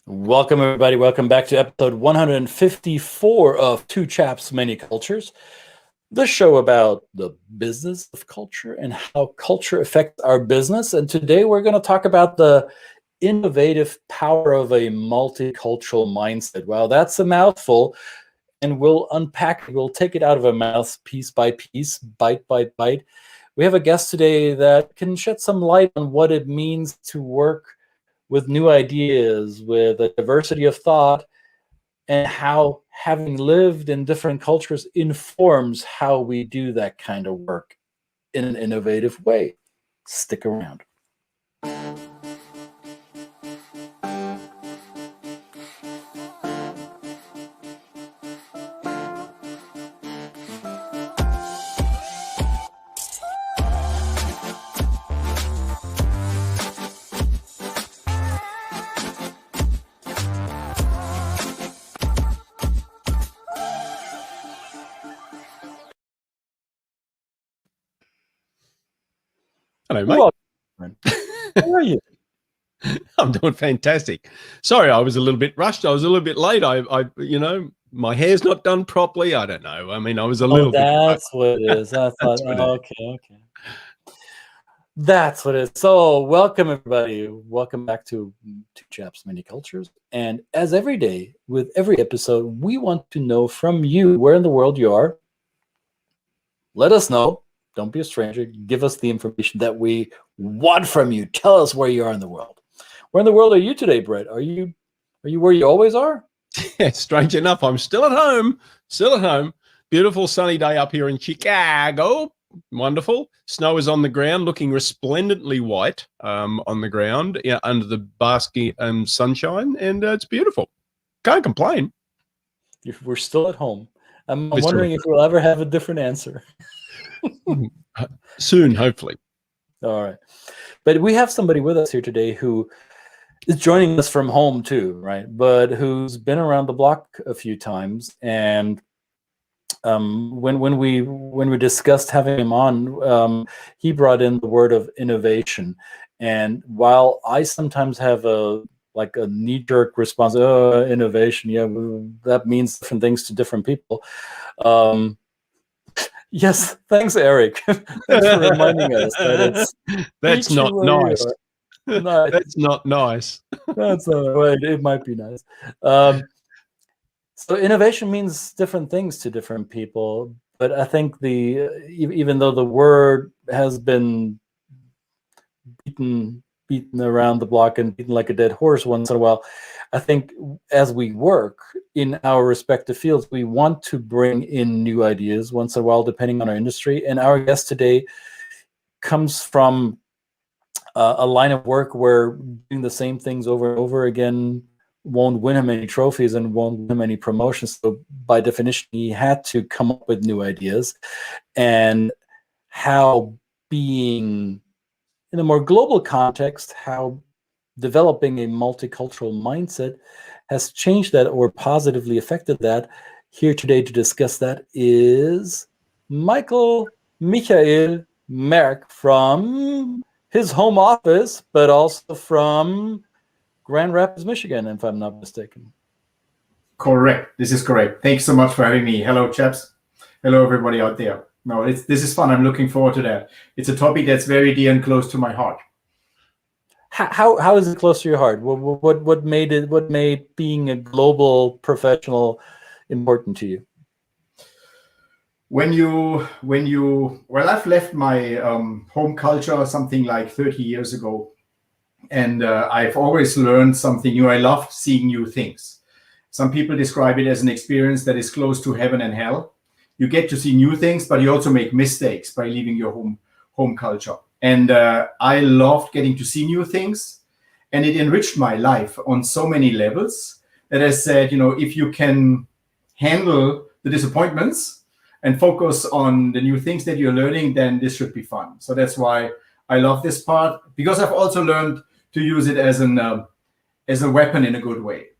Welcome, everybody. Welcome back to episode 154 of Two Chaps, Many Cultures, the show about the business of culture and how culture affects our business. And today we're going to talk about the innovative power of a multicultural mindset. Wow, that's a mouthful. And we'll unpack it. We'll take it out of our mouths piece by piece, bite by bite. We have a guest today that can shed some light on what it means to work with new ideas, with a diversity of thought, and how having lived in different cultures informs how we do that kind of work in an innovative way. Stick around. Hello, mate. How are you? I'm doing fantastic. Sorry, I was a little bit rushed. I was a little bit late. My hair's not done properly. I don't know. I mean, I was a little bit. That's what it is. I thought, okay. That's what it is. So, welcome everybody. Welcome back to Two Chaps, Many Cultures. And as every day, with every episode, we want to know from you where in the world you are. Let us know. Don't be a stranger. Give us the information that we want from you. Tell us where you are in the world. Where in the world are you today, Brett? Are you where you always are? Yeah, strange enough, I'm still at home. Still at home. Beautiful sunny day up here in Chicago. Wonderful. Snow is on the ground, looking resplendently white on the ground, under the basking sunshine, and it's beautiful. Can't complain. If we're still at home, I'm wondering if we'll ever have a different answer. Soon, hopefully. All right. But we have somebody with us here today who is joining us from home too, right? But who's been around the block a few times. And when we discussed having him on, he brought in the word of innovation. And while I sometimes have a knee-jerk response, innovation, yeah, that means different things to different people. Yes, thanks, Eric. Thanks for reminding us that that's not nice. No, that's not nice. That's well, it might be nice. So innovation means different things to different people, but I think even though the word has been beaten around the block and beaten like a dead horse once in a while, I think as we work in our respective fields, we want to bring in new ideas once in a while, depending on our industry. And our guest today comes from a line of work where doing the same things over and over again won't win him any trophies and won't win him any promotions. So by definition, he had to come up with new ideas, and how being in a more global context, how developing a multicultural mindset has changed that or positively affected that. Here today to discuss that is Michael Merk from his home office, but also from Grand Rapids, Michigan, if I'm not mistaken. Correct. This is correct. Thanks so much for having me. Hello, chaps. Hello, everybody out there. No, this is fun. I'm looking forward to that. It's a topic that's very dear and close to my heart. How is it close to your heart? What made being a global professional important to you? Well, I've left my home culture something like 30 years ago, and I've always learned something new. I love seeing new things. Some people describe it as an experience that is close to heaven and hell. You get to see new things, but you also make mistakes by leaving your home culture. And I loved getting to see new things, and it enriched my life on so many levels that I said, if you can handle the disappointments and focus on the new things that you're learning, then this should be fun. So that's why I love this part, because I've also learned to use it as a weapon in a good way.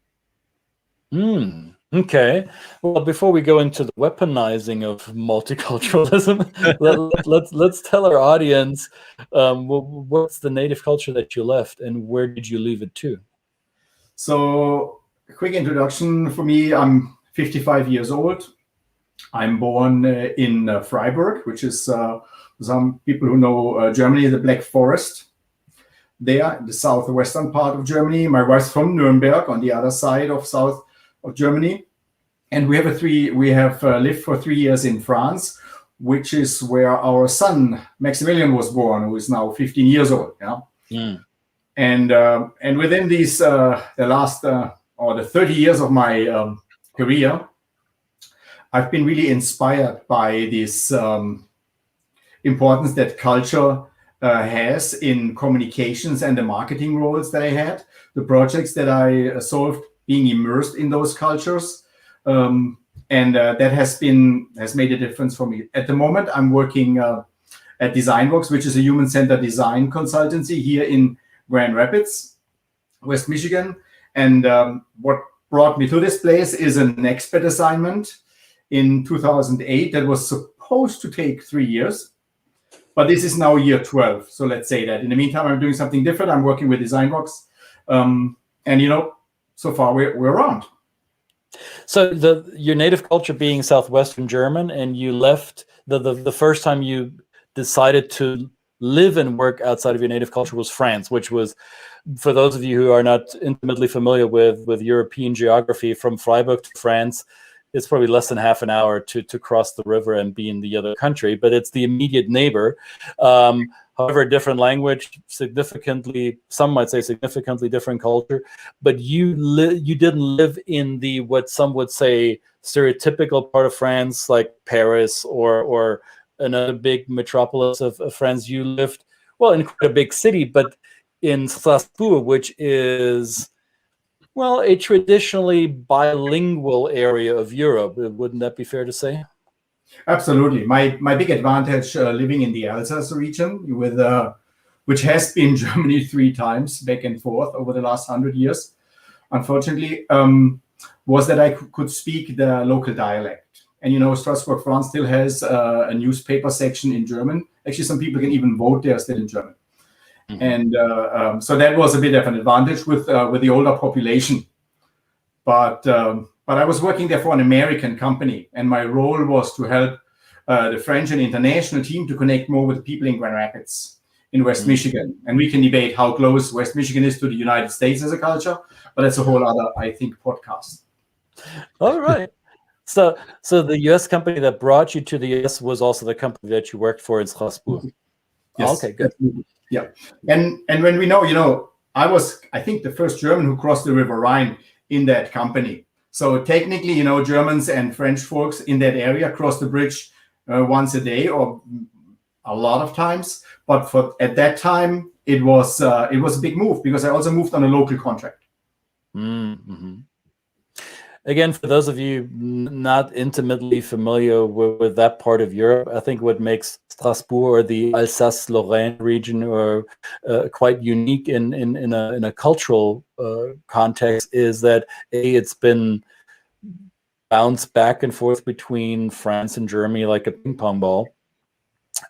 Okay. Well, before we go into the weaponizing of multiculturalism, let's tell our audience what's the native culture that you left and where did you leave it to? So, a quick introduction for me. I'm 55 years old. I'm born in Freiburg, which is some people who know Germany, the Black Forest. There, the southwestern part of Germany. My wife's from Nuremberg, on the other side of south of Germany, and we have lived for 3 years in France, which is where our son Maximilian was born, who is now 15 years old. Yeah, and within these the last or the 30 years of my career, I've been really inspired by this importance that culture has in communications and the marketing roles that I had, the projects that I solved, being immersed in those cultures, and that has made a difference for me. At the moment, I'm working at DesignWorks, which is a human-centered design consultancy here in Grand Rapids, West Michigan. And what brought me to this place is an expert assignment in 2008 that was supposed to take 3 years. But this is now year 12. So let's say that. In the meantime, I'm doing something different. I'm working with DesignWorks. And, so far we're around. So your native culture being Southwestern German, and you left the first time you decided to live and work outside of your native culture was France, which was, for those of you who are not intimately familiar with European geography, from Freiburg to France, it's probably less than half an hour to cross the river and be in the other country, but it's the immediate neighbor. However, different language, some might say significantly different culture, but you didn't live in the, what some would say, stereotypical part of France, like Paris or another big metropolis of France. You lived, well, in quite a big city, but in Strasbourg, which is, well, a traditionally bilingual area of Europe. Wouldn't that be fair to say? Absolutely. My big advantage living in the Alsace region, which has been Germany 3 times back and forth over the last 100 years, unfortunately, was that I could speak the local dialect. And Strasbourg, France still has a newspaper section in German. Actually, some people can even vote there still in German. And so that was a bit of an advantage with the older population. But I was working there for an American company, and my role was to help the French and international team to connect more with the people in Grand Rapids in West Michigan. And we can debate how close West Michigan is to the United States as a culture, but that's a whole other, I think, podcast. All right. So the U.S. company that brought you to the U.S. was also the company that you worked for in Strasbourg. Yes. Okay, good. Yeah. And when we know, I was, I think, the first German who crossed the River Rhine in that company. So technically, Germans and French folks in that area cross the bridge once a day or a lot of times. But at that time, it was a big move because I also moved on a local contract. Mm-hmm. Again, for those of you not intimately familiar with that part of Europe, I think what makes Strasbourg or the Alsace-Lorraine region quite unique in a cultural context is that it's been bounced back and forth between France and Germany like a ping pong ball,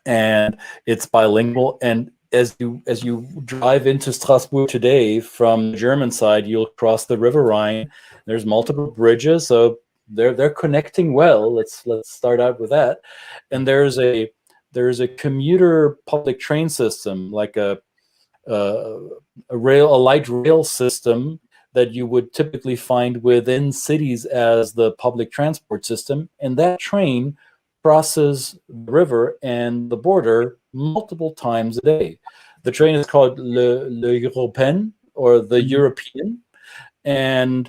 and it's bilingual. And as you drive into Strasbourg today from the German side, you'll cross the River Rhine. There's multiple bridges, so they're connecting well. Let's start out with that. And there's a commuter public train system, like a light rail system that you would typically find within cities as the public transport system. And that train crosses the river and the border multiple times a day. The train is called Le Européen, or the European, and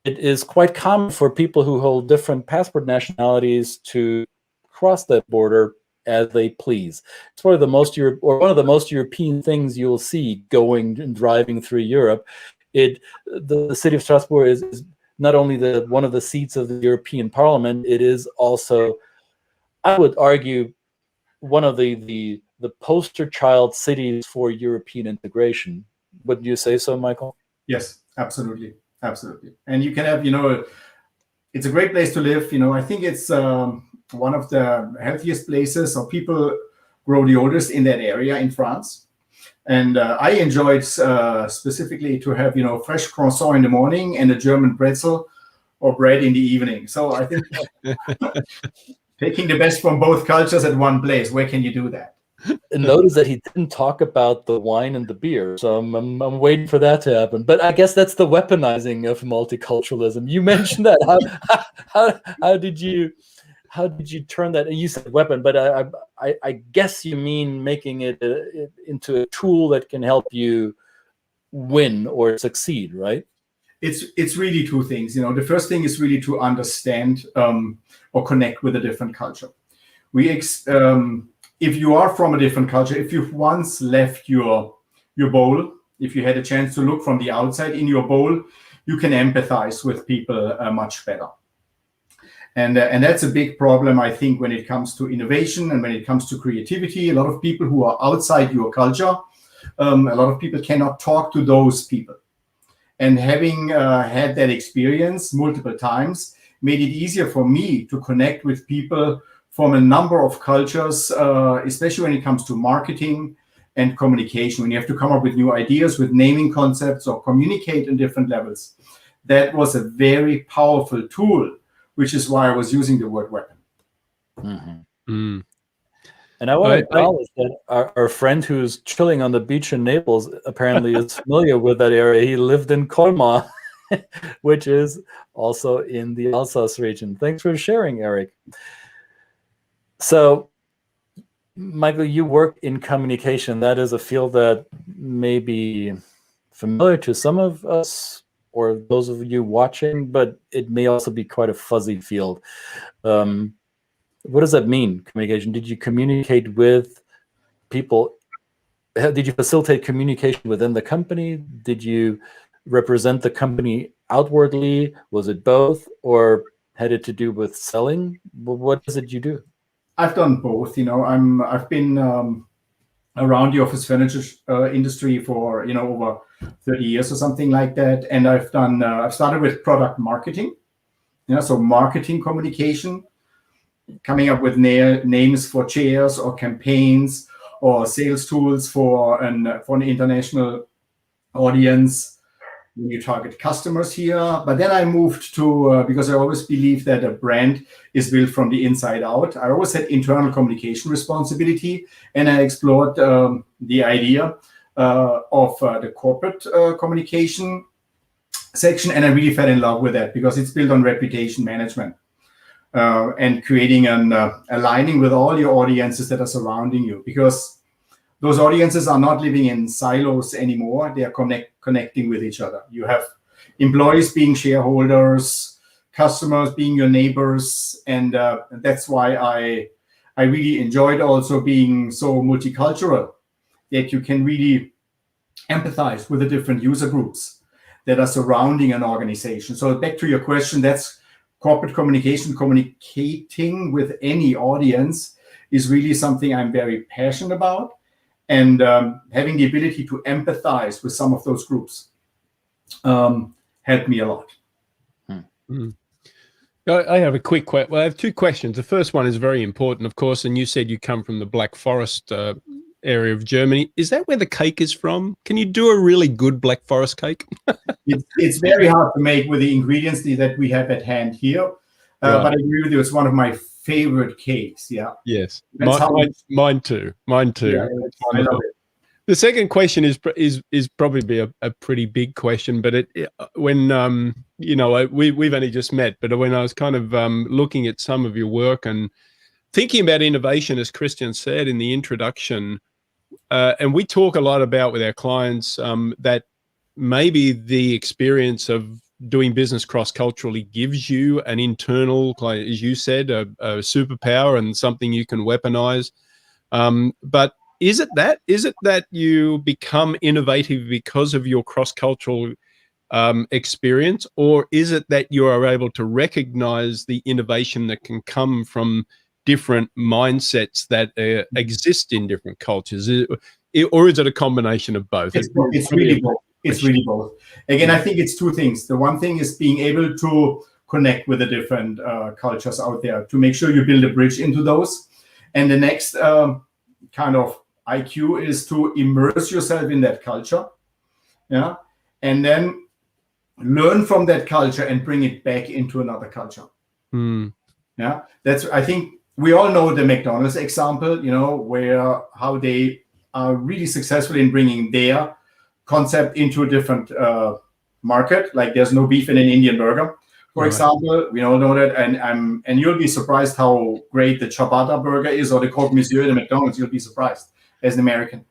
it is quite common for people who hold different passport nationalities to cross that border as they please. It's one of the most European things you'll see going and driving through Europe. The city of Strasbourg is not only one of the seats of the European Parliament, it is also, I would argue, one of the poster child cities for European integration. Wouldn't you say so, Michael? Yes, absolutely. Absolutely. And you can have, it's a great place to live. I think it's one of the healthiest places, or people grow the oldest in that area in France. And I enjoyed specifically to have, fresh croissant in the morning and a German pretzel or bread in the evening. So I think taking the best from both cultures at one place, where can you do that? And notice that he didn't talk about the wine and the beer, so I'm waiting for that to happen. But I guess that's the weaponizing of multiculturalism. You mentioned that. How did you turn that? And you said weapon, but I guess you mean making it into a tool that can help you win or succeed, right? It's really two things. The first thing is really to understand or connect with a different culture. If you are from a different culture, if you've once left your bowl, if you had a chance to look from the outside in your bowl, you can empathize with people much better. And that's a big problem, I think, when it comes to innovation and when it comes to creativity. A lot of people who are outside your culture, a lot of people cannot talk to those people. And having had that experience multiple times made it easier for me to connect with people from a number of cultures, especially when it comes to marketing and communication, when you have to come up with new ideas, with naming concepts, or communicate on different levels. That was a very powerful tool, which is why I was using the word weapon. Mm-hmm. Mm. And I want to acknowledge that our friend who's chilling on the beach in Naples apparently is familiar with that area. He lived in Colmar, which is also in the Alsace region. Thanks for sharing, Eric. So, Michael, you work in communication. That is a field that may be familiar to some of us or those of you watching, but it may also be quite a fuzzy field. What does that mean, communication? Did you communicate with people? Did you facilitate communication within the company? Did you represent the company outwardly? Was it both, or had it to do with selling? What is it you do? I've done both. I've been around the office furniture industry for over 30 years or something like that, and I've started with product marketing. So marketing communication, coming up with names for chairs or campaigns or sales tools for an international audience. You target customers here, but then I moved to because I always believe that a brand is built from the inside out. I always had internal communication responsibility, and I explored the idea of the corporate communication section, and I really fell in love with that because it's built on reputation management and creating an aligning with all your audiences that are surrounding you, because those audiences are not living in silos anymore. They are connecting with each other. You have employees being shareholders, customers being your neighbors, and that's why I really enjoyed also being so multicultural, that you can really empathize with the different user groups that are surrounding an organization. So back to your question, that's corporate communication. Communicating with any audience is really something I'm very passionate about. And having the ability to empathize with some of those groups helped me a lot. Mm. I have a quick question. Well, I have two questions. The first one is very important, of course, and you said you come from the Black Forest area of Germany. Is that where the cake is from? Can you do a really good Black Forest cake? It's very hard to make with the ingredients that we have at hand here. Right. But I agree with you, it's one of my favorite cakes. Yeah. Yes. Mine too. Yeah, I love it. The second question is probably be a pretty big question, but when we've only just met, but when I was kind of looking at some of your work and thinking about innovation, as Christian said in the introduction, and we talk a lot about with our clients that maybe the experience of doing business cross-culturally gives you an internal, as you said, a superpower and something you can weaponize. But is it that you become innovative because of your cross-cultural experience, or is it that you are able to recognize the innovation that can come from different mindsets that exist in different cultures, or is it a combination of both? It's really both. It's really both. Again, I think it's two things. The one thing is being able to connect with the different cultures out there to make sure you build a bridge into those. And the next kind of IQ is to immerse yourself in that culture, yeah, and then learn from that culture and bring it back into another culture. Yeah, that's, I think we all know the McDonald's example, you know, where how they are really successful in bringing their concept into a different market. Like there's no beef in an Indian burger, for example. We all know that, and you'll be surprised how great the ciabatta burger is, or the Croque Monsieur in McDonald's. You'll be surprised as an American.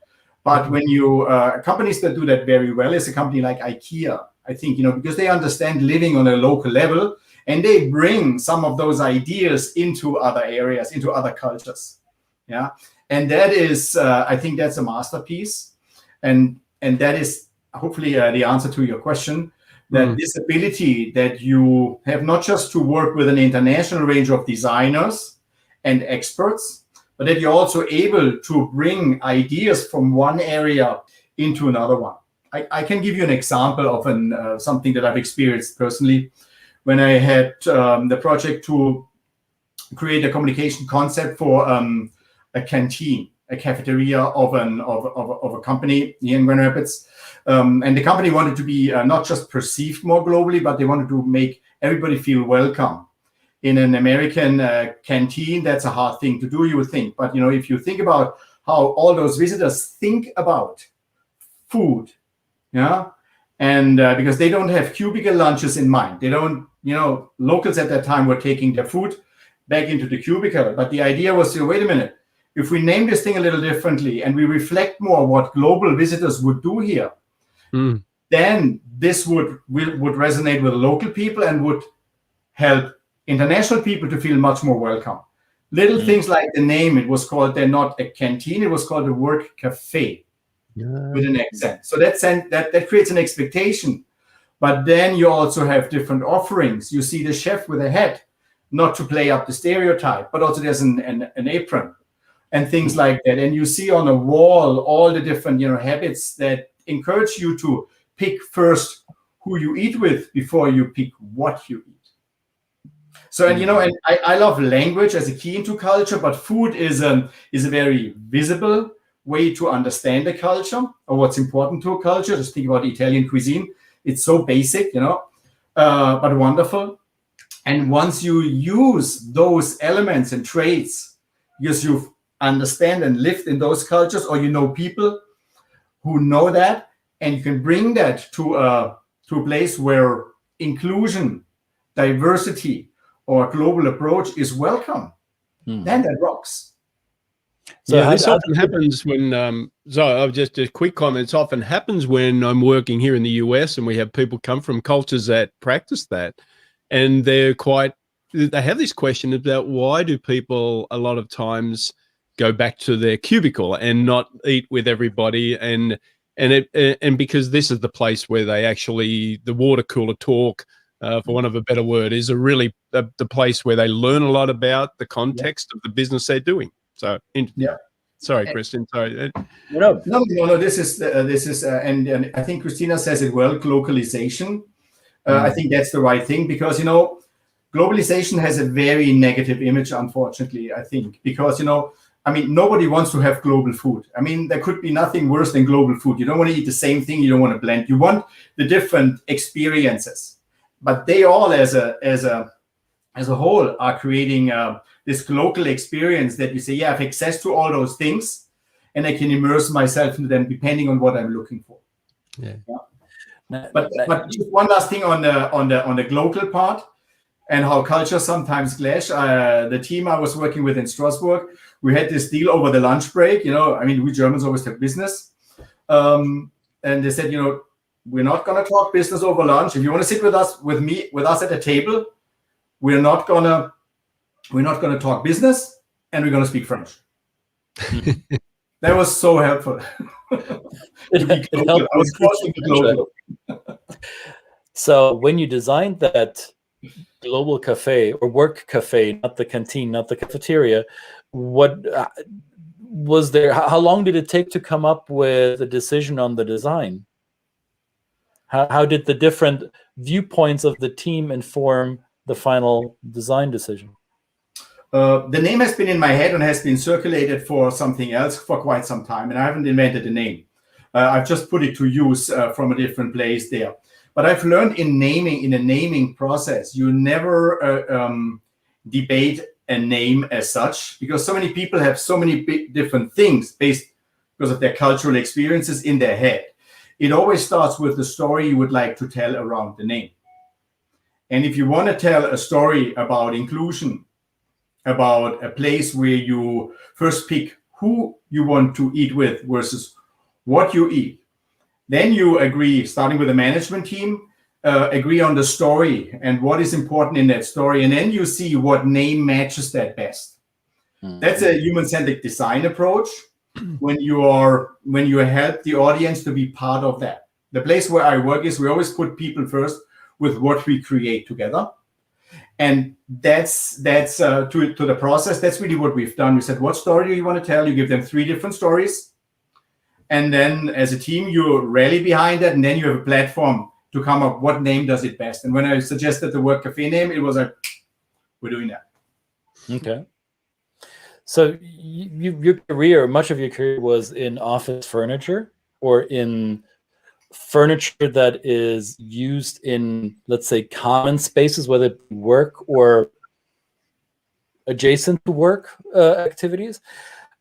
But when you companies that do that very well is a company like IKEA, I think, you know, because they understand living on a local level, and they bring some of those ideas into other areas, into other cultures. Yeah, and that is, I think that's a masterpiece, and that is hopefully the answer to your question. That this ability that you have not just to work with an international range of designers and experts, but that you're also able to bring ideas from one area into another one. I can give you an example of something that I've experienced personally when I had the project to create a communication concept for a canteen, a cafeteria of a company here in Grand Rapids. And the company wanted to be not just perceived more globally, but they wanted to make everybody feel welcome. In an American canteen, that's a hard thing to do, you would think. But, you know, if you think about how all those visitors think about food, yeah, and because they don't have cubicle lunches in mind. They don't, you know, locals at that time were taking their food back into the cubicle. But the idea was to, wait a minute, if we name this thing a little differently and we reflect more what global visitors would do here, then this would resonate with local people and would help international people to feel much more welcome. Little things like the name, it was called, they're not a canteen, it was called a work cafe with an accent. So that creates an expectation. But then you also have different offerings. You see the chef with a hat, not to play up the stereotype, but also there's an apron and things like that. And you see on a wall all the different, you know, habits that encourage you to pick first who you eat with before you pick what you eat. So, and you know, and I love language as a key into culture, but food is a very visible way to understand a culture or what's important to a culture. Just think about Italian cuisine. It's so basic, you know, but wonderful. And once you use those elements and traits, because you understand and lived in those cultures, or you know people who know that, and you can bring that to a place where inclusion, diversity, or global approach is welcome, then that rocks. So yeah, this often happens when, so just a quick comment, it often happens when I'm working here in the US and we have people come from cultures that practice that, and they have this question about why do people a lot of times go back to their cubicle and not eat with everybody, and because this is the place where they actually, the water cooler talk, for want of a better word, is really the place where they learn a lot about the context of the business they're doing. So, sorry, Christian. Sorry. No. This is and I think Christina says it well. Globalization. I think that's the right thing, because, you know, globalization has a very negative image, unfortunately. I think because, you know, I mean, nobody wants to have global food. I mean, there could be nothing worse than global food. You don't want to eat the same thing. You don't want to blend. You want the different experiences, but they all, as a whole, are creating this local experience that you say, yeah, I have access to all those things, and I can immerse myself into them depending on what I'm looking for. Yeah. But just one last thing on the global part and how culture sometimes clash. The team I was working with in Strasbourg, we had this deal over the lunch break. You know, I mean, we Germans always have business, and they said, you know, we're not going to talk business over lunch. If you want to sit with us at the table, we're not gonna talk business, and we're gonna speak French. That was so helpful. So when you designed that global cafe or work cafe, not the canteen, not the cafeteria, what was there? How long did it take to come up with a decision on the design? How did the different viewpoints of the team inform the final design decision? The name has been in my head and has been circulated for something else for quite some time, and I haven't invented a name. I've just put it to use from a different place there. But I've learned in a naming process, you never debate a name as such, because so many people have so many different things based because of their cultural experiences in their head. It always starts with the story you would like to tell around the name. And if you want to tell a story about inclusion, about a place where you first pick who you want to eat with versus what you eat, then you agree, starting with the management team, agree on the story and what is important in that story, and then you see what name matches that best. That's a human-centric design approach. When you help the audience to be part of that. The place where I work is we always put people first with what we create together, and that's to the process. That's really what we've done. We said, what story do you want to tell? You give them 3 different stories, and then as a team you rally behind that, and then you have a platform to come up what name does it best. And when I suggested the Work Cafe name, it was like, we're doing that. Okay. So your career, much of your career was in office furniture, or in furniture that is used in, let's say, common spaces, whether it be work or adjacent to work activities.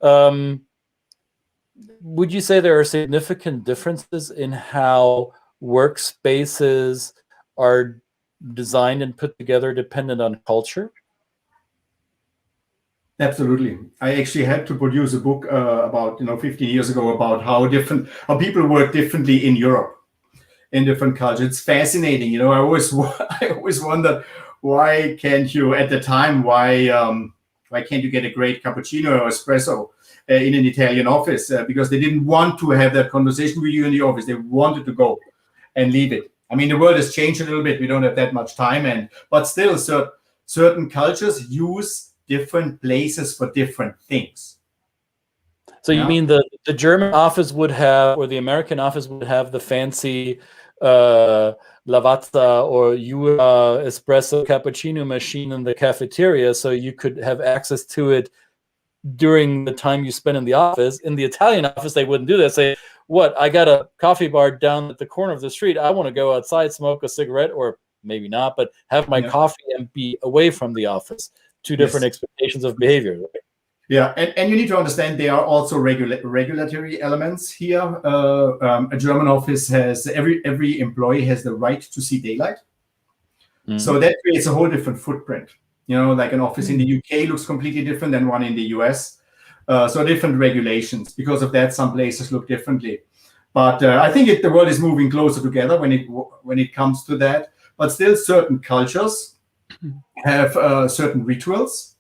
Would you say there are significant differences in how workspaces are designed and put together dependent on culture? Absolutely. I actually had to produce a book about 15 years ago about how people work differently in Europe, in different cultures. It's fascinating. I always wondered, why can't you at the time why can't you get a great cappuccino or espresso in an Italian office? Because they didn't want to have that conversation with you in the office. They wanted to go and leave it. I mean, the world has changed a little bit. We don't have that much time, but still, certain cultures use different places for different things. So you mean the German office would have, or the American office would have, the fancy Lavazza or Jura espresso cappuccino machine in the cafeteria, so you could have access to it during the time you spend in the office. In the Italian office, they wouldn't do that. Say, what, I got a coffee bar down at the corner of the street. I want to go outside, smoke a cigarette, or maybe not, but have my coffee and be away from the office. 2 different expectations of behavior. Right? Yeah, and you need to understand there are also regulatory elements here. A German office has, every employee has the right to see daylight. So that creates a whole different footprint. Like an office in the UK looks completely different than one in the US. So different regulations. Because of that, some places look differently. But I think the world is moving closer together when it comes to that. But still, certain cultures have certain rituals,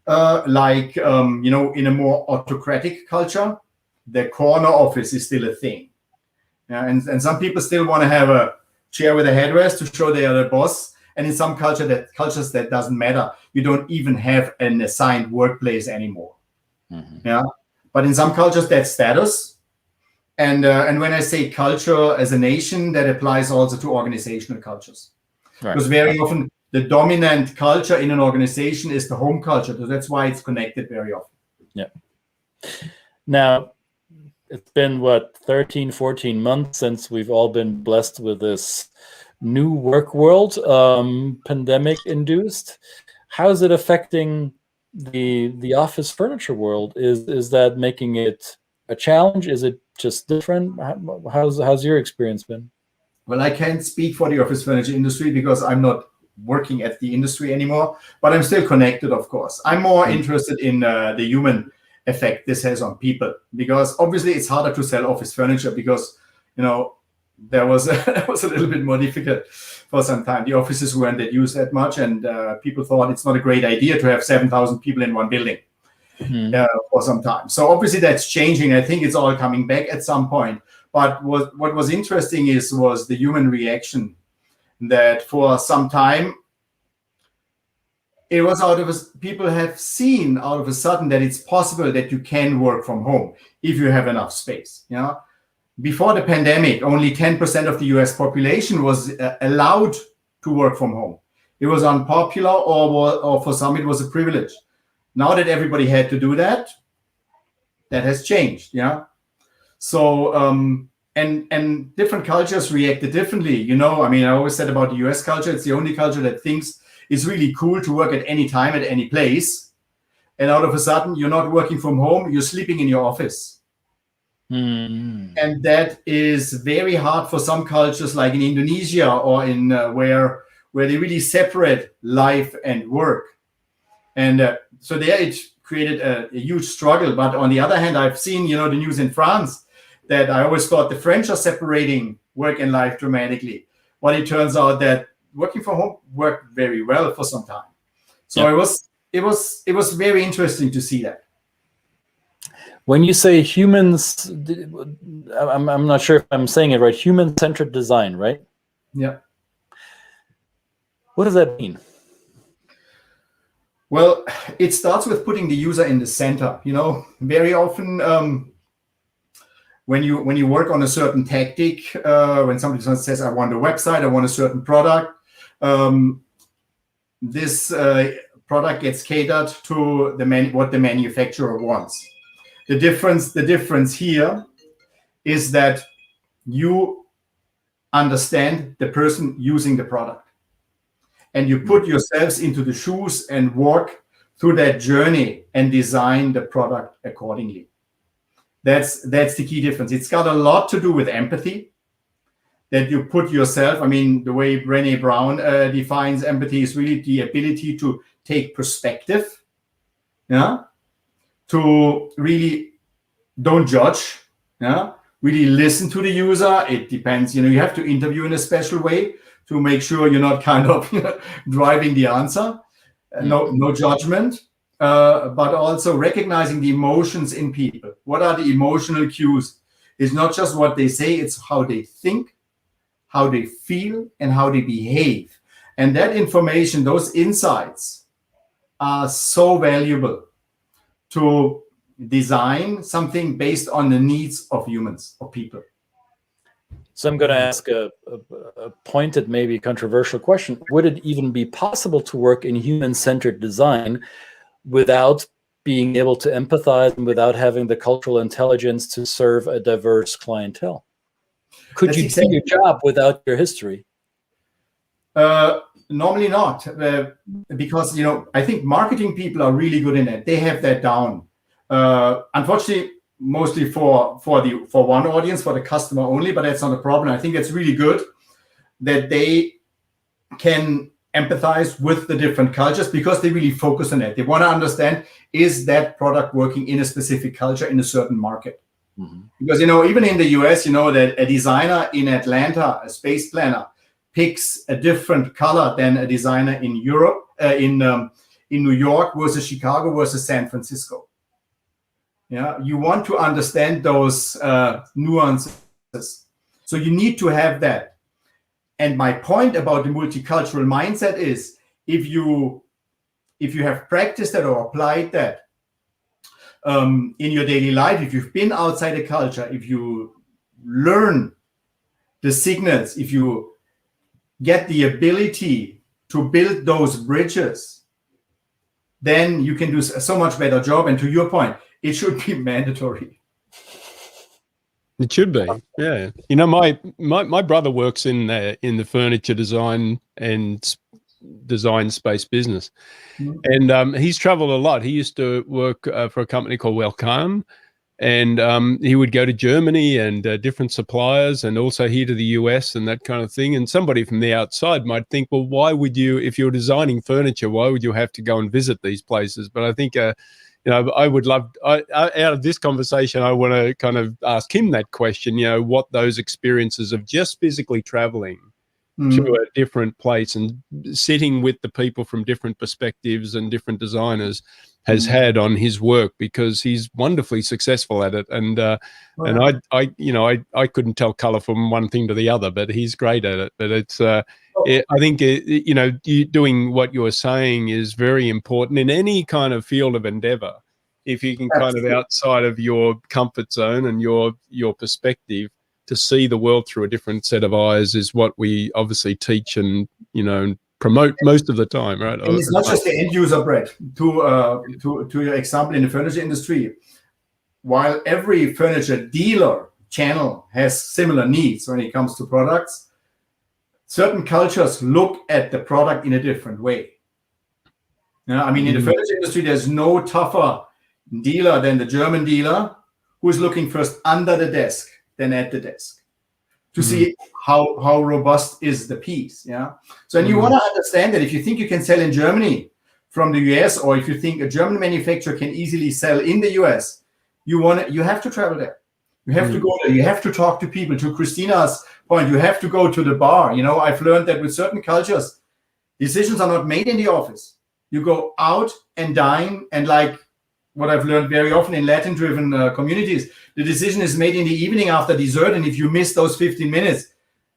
like in a more autocratic culture, the corner office is still a thing, and some people still want to have a chair with a headrest to show they are the boss. And in some cultures that doesn't matter. You don't even have an assigned workplace anymore. But in some cultures that's status. And when I say culture as a nation, that applies also to organizational cultures, because very often the dominant culture in an organization is the home culture. So that's why it's connected very often. Yeah. Now, it's been, 13, 14 months since we've all been blessed with this new work world, pandemic induced. How is it affecting the office furniture world? Is that making it a challenge? Is it just different? How's your experience been? Well, I can't speak for the office furniture industry because I'm not working at the industry anymore, but I'm still connected, of course. I'm more interested in the human effect this has on people, because obviously it's harder to sell office furniture because, that was a little bit more difficult for some time. The offices weren't that used that much, and people thought it's not a great idea to have 7,000 people in one building for some time. So obviously that's changing. I think it's all coming back at some point. But what was interesting was the human reaction, that for some time it was people have seen out of a sudden that it's possible that you can work from home if you have enough space. Before the pandemic, only 10% of the US population was allowed to work from home. It was unpopular, or for some it was a privilege. Now that everybody had to do that, that has changed. Yeah. So and different cultures reacted differently. You know, I mean, I always said about the US culture, it's the only culture that thinks it's really cool to work at any time, at any place. And out of a sudden, you're not working from home, you're sleeping in your office. And that is very hard for some cultures, like in Indonesia or in where they really separate life and work. And so there it created a huge struggle. But on the other hand, I've seen, the news in France that I always thought the French are separating work and life dramatically. But it turns out that working from home worked very well for some time. So it was very interesting to see that. When you say humans, I'm not sure if I'm saying it right, human-centered design, right? Yeah. What does that mean? Well, it starts with putting the user in the center. Very often when you work on a certain tactic, when somebody says, I want a website, I want a certain product, this product gets catered to what the manufacturer wants. The difference here is that you understand the person using the product, and you put yourselves into the shoes and walk through that journey and design the product accordingly. That's the key difference. It's got a lot to do with empathy, that you put yourself, I mean, the way Brené Brown defines empathy is really the ability to take perspective, to really don't judge, really listen to the user. It depends, you have to interview in a special way to make sure you're not kind of driving the answer. No judgment, but also recognizing the emotions in people. What are the emotional cues? It's not just what they say, it's how they think, how they feel, and how they behave. And that information, those insights, are so valuable to design something based on the needs of humans, of people. So I'm going to ask a pointed, maybe controversial question. Would it even be possible to work in human-centered design without being able to empathize and without having the cultural intelligence to serve a diverse clientele? Could you do your job without your history? Normally not, because I think marketing people are really good in it. They have that down. Unfortunately, mostly for one audience, for the customer only, but that's not a problem. I think it's really good that they can empathize with the different cultures because they really focus on it. They want to understand, is that product working in a specific culture in a certain market? Because even in the US, that a designer in Atlanta, a space planner, picks a different color than a designer in Europe, in New York versus Chicago versus San Francisco. You want to understand those nuances. So you need to have that. And my point about the multicultural mindset is, if you have practiced that or applied that in your daily life, if you've been outside a culture, if you learn the signals, if you get the ability to build those bridges, then you can do so much better job. And to your point, it should be mandatory. It should be, yeah. My brother works in the furniture design and design space business, and he's traveled a lot. He used to work for a company called Welcome, and he would go to Germany and different suppliers, and also here to the US and that kind of thing. And somebody from the outside might think, well, why would you, if you're designing furniture, why would you have to go and visit these places? But I think I would love, out of this conversation, I want to kind of ask him that question, what those experiences of just physically traveling to a different place and sitting with the people from different perspectives and different designers has had on his work, because he's wonderfully successful at it. And and I couldn't tell color from one thing to the other, but he's great at it. But it's I think you doing what you're saying is very important in any kind of field of endeavor. If you can kind of outside of your comfort zone and your perspective, to see the world through a different set of eyes is what we obviously teach and promote most of the time, right? And it's not just the end user, Brett. To your example in the furniture industry, while every furniture dealer channel has similar needs when it comes to products, certain cultures look at the product in a different way. I mean, in the furniture industry, there's no tougher dealer than the German dealer who is looking first under the desk than at the desk to see how robust is the piece. Yeah. So, and you want to understand that if you think you can sell in Germany from the US, or if you think a German manufacturer can easily sell in the US, you have to travel there. You have to go there. You have to talk to people. To Christina's point, you have to go to the bar. You know, I've learned that with certain cultures, decisions are not made in the office. You go out and dine, and like what I've learned very often in Latin-driven communities, the decision is made in the evening after dessert, and if you miss those 15 minutes,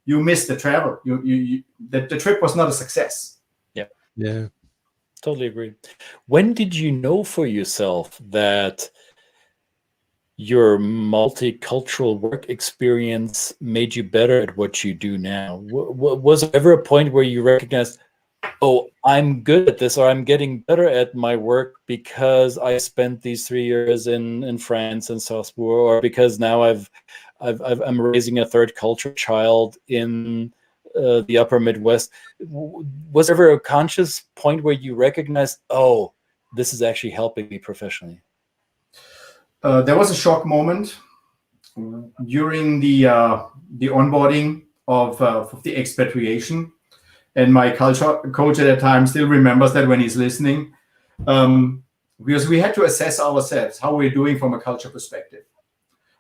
you miss the travel. The trip was not a success. Yeah, totally agree. When did you know for yourself that your multicultural work experience made you better at what you do now? Was there ever a point where you recognized, oh, I'm good at this, or I'm getting better at my work because I spent these 3 years in France and Strasbourg, or because now I'm raising a third culture child in the upper Midwest? Was there ever a conscious point where you recognized, oh, this is actually helping me professionally? There was a shock moment during the onboarding of the expatriation. And my culture coach at that time still remembers that when he's listening, because we had to assess ourselves, how we're doing from a culture perspective.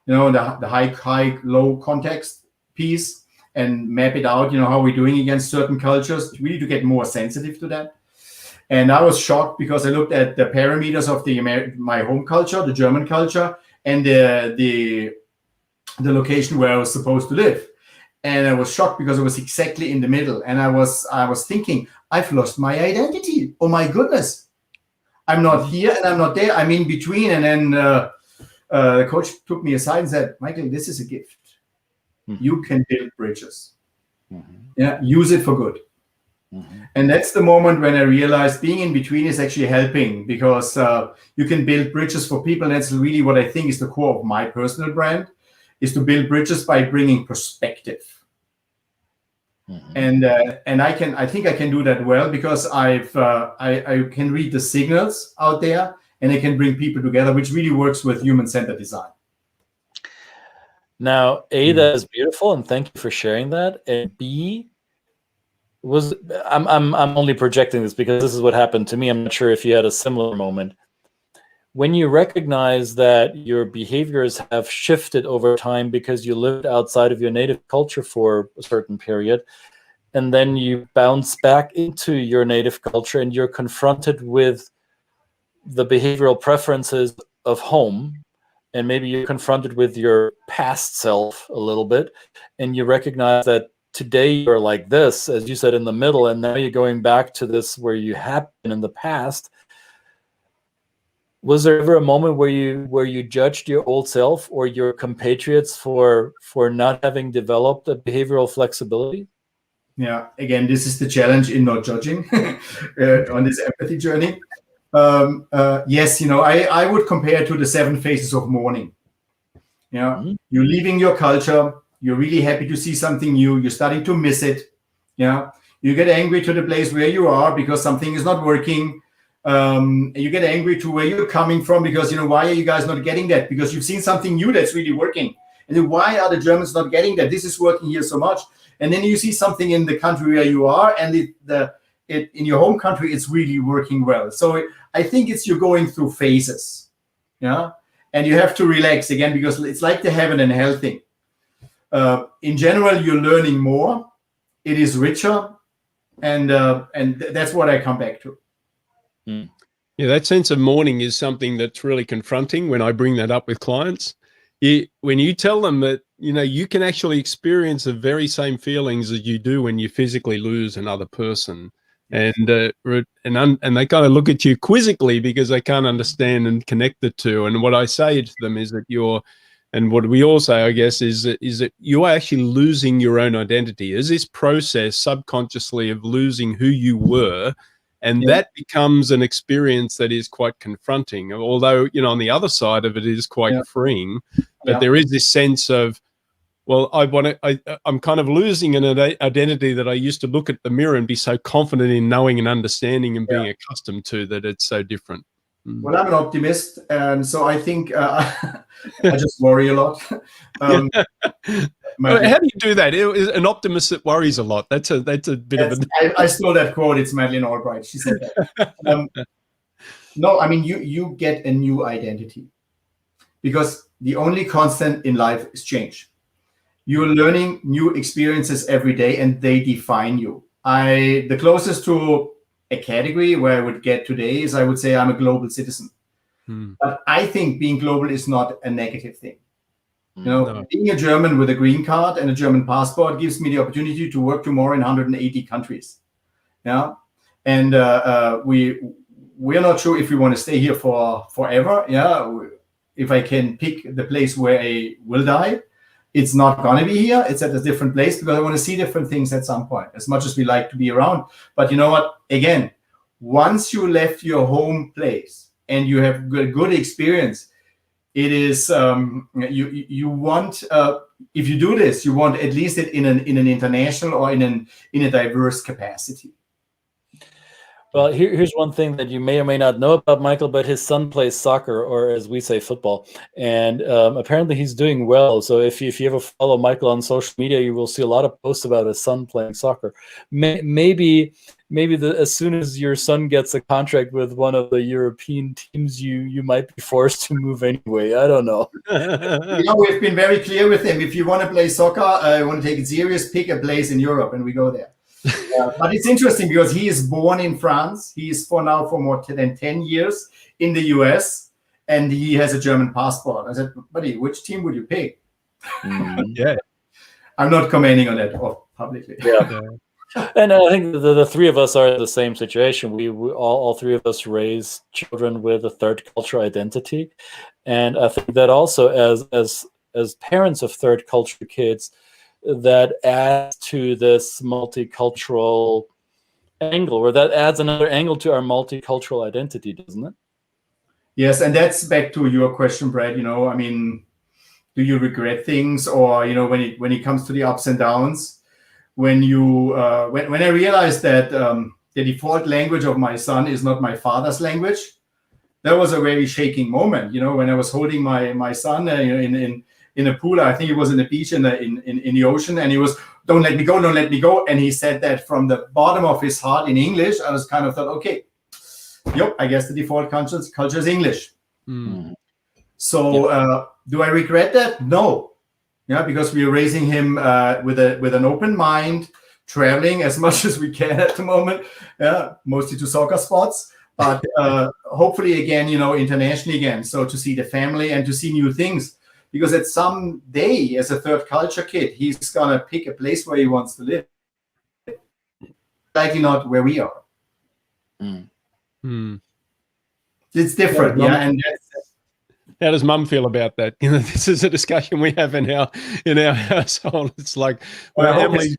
You know, the high, low context piece, and map it out, you know, how we're doing against certain cultures, really to get more sensitive to that. And I was shocked because I looked at the parameters of my home culture, the German culture, and the location where I was supposed to live. And I was shocked because it was exactly in the middle. And I was thinking, I've lost my identity. Oh my goodness. I'm not here and I'm not there. I'm in between. And then the coach took me aside and said, Michael, this is a gift. You can build bridges. Yeah, use it for good. And that's the moment when I realized being in between is actually helping, because you can build bridges for people. And that's really what I think is the core of my personal brand, is to build bridges by bringing perspective. And I think I can do that well, because I can read the signals out there, and I can bring people together, which really works with human-centered design. Now, A, that is beautiful, and thank you for sharing that. And B, I'm only projecting this because this is what happened to me. I'm not sure if you had a similar moment. When you recognize that your behaviors have shifted over time because you lived outside of your native culture for a certain period, and then you bounce back into your native culture and you're confronted with the behavioral preferences of home, and maybe you're confronted with your past self a little bit, and you recognize that today you're like this, as you said, in the middle, and now you're going back to this where you have been in the past. Was there ever a moment where you judged your old self or your compatriots for not having developed a behavioral flexibility? Yeah, again, this is the challenge in not judging on this empathy journey. Yes, you know, I would compare to the 7 phases of mourning. Yeah, you're leaving your culture. You're really happy to see something new. You're starting to miss it. Yeah, you get angry to the place where you are because something is not working. You get angry to where you're coming from because, you know, why are you guys not getting that? Because you've seen something new that's really working. And then why are the Germans not getting that? This is working here so much. And then you see something in the country where you are, and in your home country, it's really working well. So I think you're going through phases. Yeah, and you have to relax again, because it's like the heaven and hell thing. In general, you're learning more. It is richer, and that's what I come back to. Yeah, that sense of mourning is something that's really confronting when I bring that up with clients. When you tell them that, you know, you can actually experience the very same feelings as you do when you physically lose another person, and they kind of look at you quizzically because they can't understand and connect the two. And what I say to them is that And what we all say, I guess, is that you are actually losing your own identity. Is this process subconsciously of losing who you were, and that becomes an experience that is quite confronting. Although, you know, on the other side of it is quite freeing, but there is this sense of, well, I'm kind of losing an identity that I used to look at the mirror and be so confident in knowing and understanding and being accustomed to, that it's so different. Well, I'm an optimist, and so I think I just worry a lot. How do you do that? An optimist that worries a lot. That's a bit of a... I stole that quote. It's Madeleine Albright. She said that. No, I mean, you get a new identity, because the only constant in life is change. You're learning new experiences every day, and they define you. The closest to a category where I would get today is, I would say I'm a global citizen. But I think being global is not a negative thing. You know, being a German with a green card and a German passport gives me the opportunity to work tomorrow in 180 countries. Yeah, and we're not sure if we want to stay here for forever. Yeah, if I can pick the place where I will die, it's not going to be here. It's at a different place, because I want to see different things at some point, as much as we like to be around. But you know what? Again, once you left your home place and you have a good experience, it is you want, if you do this, you want at least it in an international or in a diverse capacity. Well, here's one thing that you may or may not know about Michael, but his son plays soccer, or as we say, football, and apparently he's doing well. So if you ever follow Michael on social media, you will see a lot of posts about his son playing soccer. Maybe as soon as your son gets a contract with one of the European teams, you might be forced to move anyway. I don't know. You know, we've been very clear with him. If you want to play soccer, I want to take it serious, pick a place in Europe, and we go there. But it's interesting, because he is born in France. He is for more than 10 years in the US, and he has a German passport. I said, buddy, which team would you pick? Yeah, I'm not commenting on that publicly. Yeah. And I think the three of us are in the same situation. We all three of us raise children with a third cultural identity, and I think that also as parents of third culture kids, that adds to this multicultural angle, or that adds another angle to our multicultural identity, doesn't it? Yes, and that's back to your question, Brad. You know, I mean, do you regret things, or you know, when it comes to the ups and downs? When I realized that the default language of my son is not my father's language, that was a very shaking moment. You know, when I was holding my son in a pool, I think it was in the beach in the ocean, and he was, don't let me go, don't let me go. And he said that from the bottom of his heart in English. I was kind of thought, okay, yep, I guess the default culture is English. So do I regret that? No. Yeah, because we are raising him with an open mind, traveling as much as we can at the moment, mostly to soccer spots, but hopefully again, you know, internationally again. So to see the family and to see new things. Because at some day, as a third culture kid, he's going to pick a place where he wants to live. Likely not where we are. It's different. Yeah, and how does Mum feel about that? You know, this is a discussion we have in our household. It's like, well, Emily's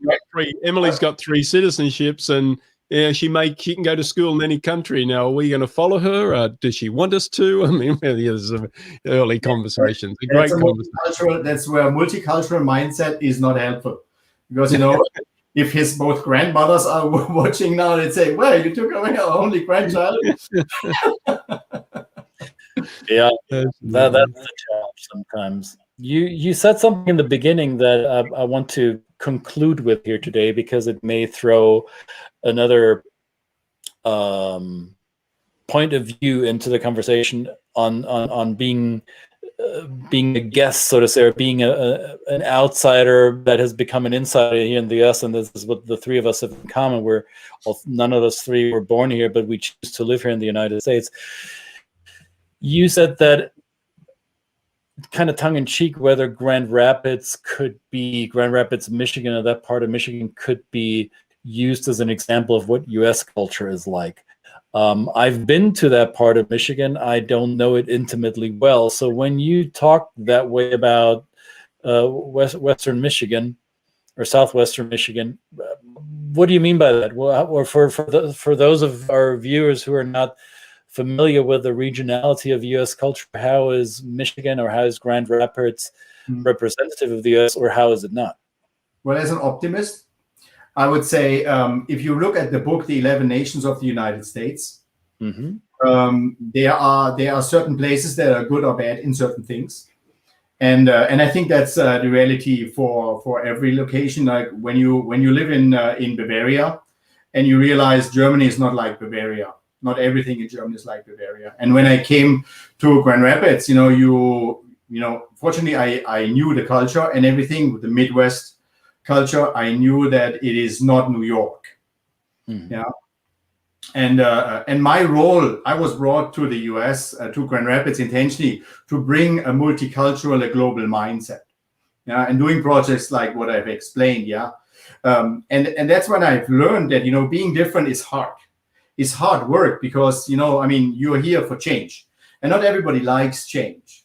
got three citizenships, and yeah, she can go to school in any country. Now, are we going to follow her? Or does she want us to? I mean, there's some early conversations. That's where multicultural mindset is not helpful, because you know, if his both grandmothers are watching now, they'd say, "Well, you took away our only grandchild." Yeah, that's the challenge sometimes. You said something in the beginning that I want to conclude with here today, because it may throw another point of view into the conversation on being a guest, so to say, or being an outsider that has become an insider here in the US. And this is what the three of us have in common. None of us three were born here, but we choose to live here in the United States. You said that, kind of tongue-in-cheek, whether Grand Rapids, Michigan, or that part of Michigan could be used as an example of what U.S. culture is like. I've been to that part of Michigan. I don't know it intimately well. So when you talk that way about Western Michigan or Southwestern Michigan, what do you mean by that? Well, or for those of our viewers who are not familiar with the regionality of U.S. culture, how is Michigan or how is Grand Rapids representative of the U.S. or how is it not? Well, as an optimist, I would say if you look at the book, The 11 Nations of the United States, there are certain places that are good or bad in certain things. And I think that's the reality for every location. Like when you live in Bavaria, and you realize Germany is not like Bavaria. Not everything in Germany is like Bavaria. And when I came to Grand Rapids, fortunately I knew the culture and everything with the Midwest culture. I knew that it is not New York. Yeah. And my role, I was brought to the US, to Grand Rapids intentionally to bring a multicultural, a global mindset. Yeah, and doing projects like what I've explained. Yeah. And that's when I've learned that, being different is hard. It's hard work because, you're here for change and not everybody likes change.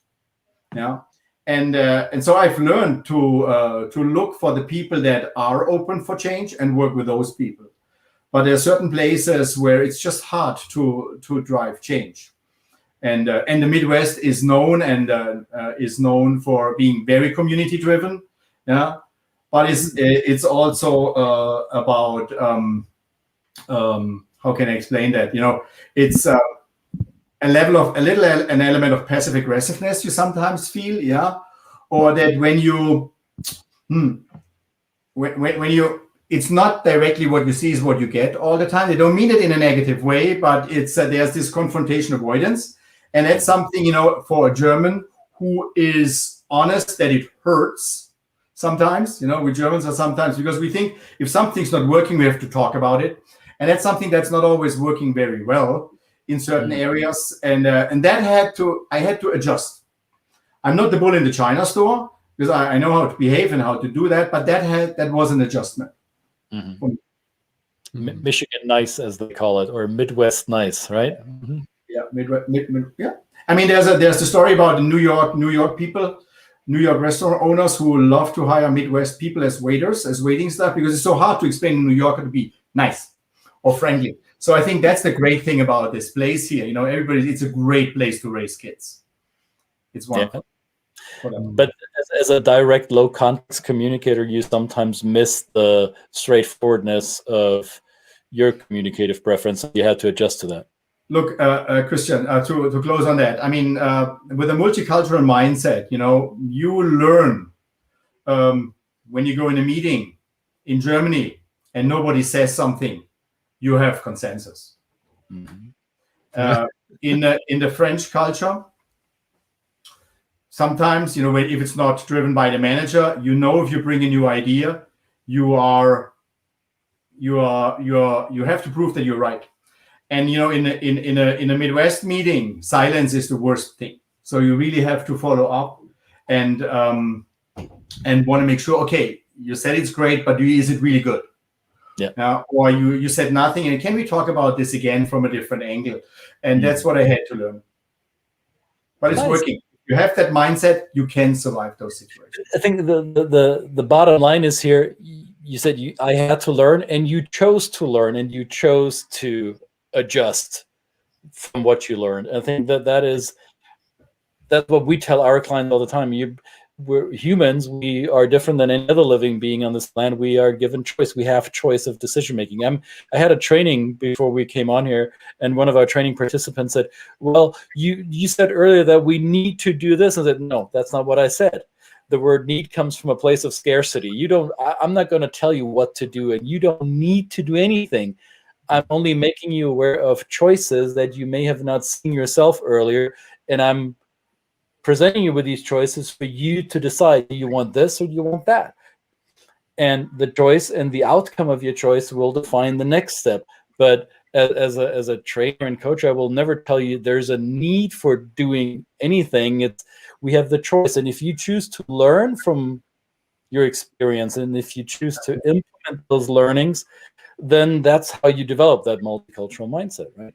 Yeah. And so I've learned to look for the people that are open for change and work with those people. But there are certain places where it's just hard to drive change. And the Midwest is known for being very community driven. Yeah. But it's also about how can I explain that? It's an element of passive aggressiveness you sometimes feel, yeah, or that when you it's not directly what you see is what you get all the time. They don't mean it in a negative way, but it's there's this confrontation avoidance, and that's something for a German who is honest that it hurts. Sometimes, we Germans are sometimes, because we think if something's not working, we have to talk about it. And that's something that's not always working very well in certain areas. And that I had to adjust. I'm not the bull in the China store because I know how to behave and how to do that, but that was an adjustment. Michigan nice, as they call it, or Midwest nice, right? Yeah, Midwest, yeah. I mean, there's the story about the New York people, New York restaurant owners who love to hire Midwest people as waiters, as waiting staff, because it's so hard to explain in New York to be nice or friendly. So I think that's the great thing about this place here. It's a great place to raise kids. It's wonderful. Yeah. But as a direct, low context communicator, you sometimes miss the straightforwardness of your communicative preference. You had to adjust to that. Look, Christian, to close on that, I mean, with a multicultural mindset, you learn when you go in a meeting in Germany and nobody says something, you have consensus. In the French culture, sometimes, if it's not driven by the manager, if you bring a new idea, you have to prove that you're right. And in a Midwest meeting, silence is the worst thing. So you really have to follow up and want to make sure. Okay, you said it's great, but is it really good? Yeah. Or you said nothing. And can we talk about this again from a different angle? And that's what I had to learn. But it's working. If you have that mindset, you can survive those situations. I think the bottom line is here. You said I had to learn, and you chose to learn, and you chose to adjust from what you learned. I think that's what we tell our clients all the time. We're humans. We are different than any other living being on this land. We are given choice. We have choice of decision making. I had a training before we came on here, and one of our training participants said, well, you said earlier that we need to do this. I said, no, that's not what I said. The word need comes from a place of scarcity. I'm not going to tell you what to do, and you don't need to do anything. I'm only making you aware of choices that you may have not seen yourself earlier, and I'm presenting you with these choices for you to decide, do you want this or do you want that? And the choice and the outcome of your choice will define the next step. But as a trainer and coach, I will never tell you there's a need for doing anything. We have the choice, and if you choose to learn from your experience, and if you choose to implement those learnings, then that's how you develop that multicultural mindset, right?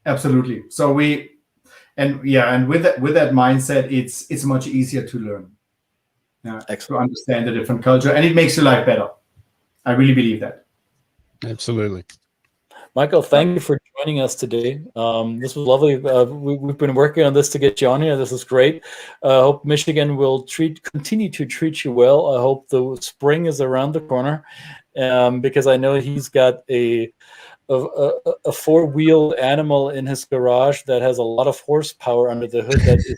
Absolutely. So and with that mindset, it's much easier to learn, to understand the different culture, and it makes your life better. I really believe that. Absolutely. Michael, thank you for joining us today. This was lovely. We've been working on this to get you on here. This is great. I hope Michigan will continue to treat you well. I hope the spring is around the corner, because I know he's got a four-wheeled animal in his garage that has a lot of horsepower under the hood that is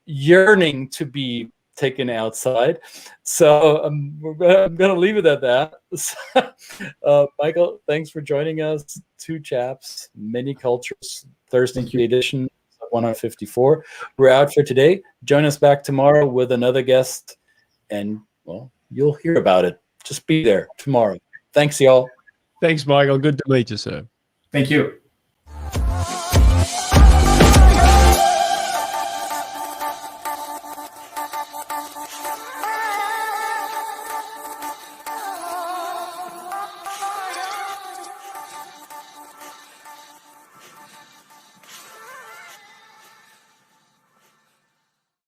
yearning to be taken outside. So I'm going to leave it at that. Michael, thanks for joining us. Two Chaps, Many Cultures, Thursday Q edition 154. We're out for today. Join us back tomorrow with another guest, and well, you'll hear about it. Just be there tomorrow. Thanks, y'all. Thanks, Michael. Good to meet you, sir. Thank you.